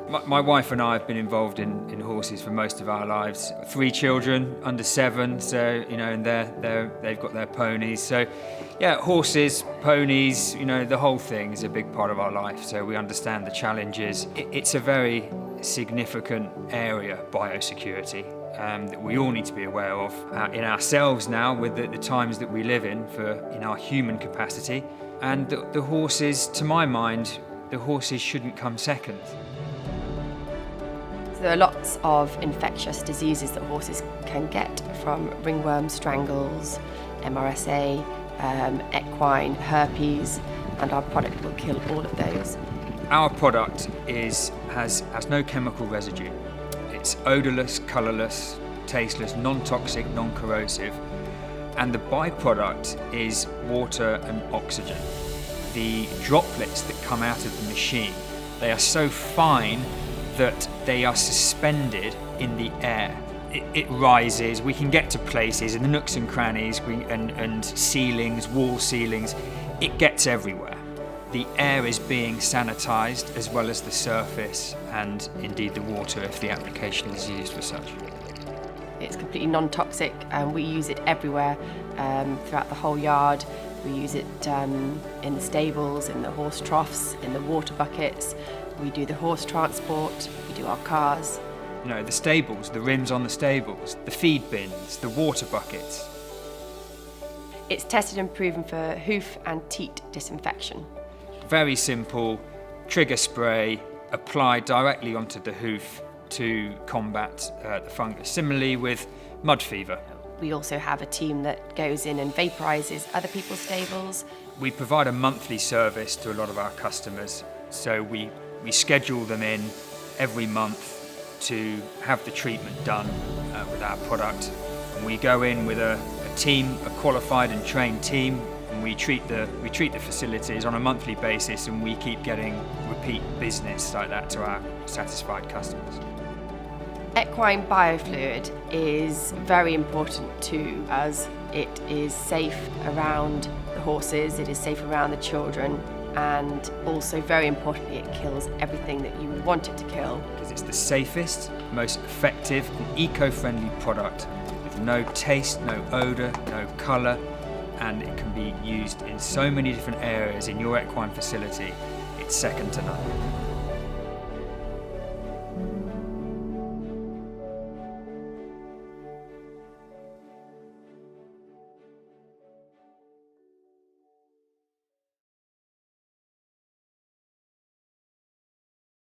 My wife and I have been involved in horses for most of our lives. 3 children, under 7, so, and they've got their ponies. So, yeah, horses, ponies, the whole thing is a big part of our life. So we understand the challenges. It's a very significant area, biosecurity, that we all need to be aware of in ourselves now with the times that we live in our human capacity. And the horses, to my mind, the horses shouldn't come second. There are lots of infectious diseases that horses can get, from ringworm, strangles, MRSA, equine, herpes, and our product will kill all of those. Our product has no chemical residue. It's odourless, colourless, tasteless, non-toxic, non-corrosive, and the byproduct is water and oxygen. The droplets that come out of the machine, they are so fine that they are suspended in the air. It rises, we can get to places in the nooks and crannies and ceilings, wall ceilings, it gets everywhere. The air is being sanitised as well as the surface and indeed the water if the application is used for such. It's completely non-toxic and we use it everywhere throughout the whole yard. We use it in the stables, in the horse troughs, in the water buckets. We do the horse transport, we do our cars. The stables, the rims on the stables, the feed bins, the water buckets. It's tested and proven for hoof and teat disinfection. Very simple, trigger spray, applied directly onto the hoof to combat the fungus. Similarly with mud fever. We also have a team that goes in and vaporizes other people's stables. We provide a monthly service to a lot of our customers, so we schedule them in every month to have the treatment done with our product. And we go in with a team, a qualified and trained team, and we treat the facilities on a monthly basis, and we keep getting repeat business like that to our satisfied customers. Equine biofluid is very important to us. It is safe around the horses, it is safe around the children, and also very importantly it kills everything that you would want it to kill. Because it's the safest, most effective and eco-friendly product with no taste, no odour, no colour, and it can be used in so many different areas in your equine facility, it's second to none.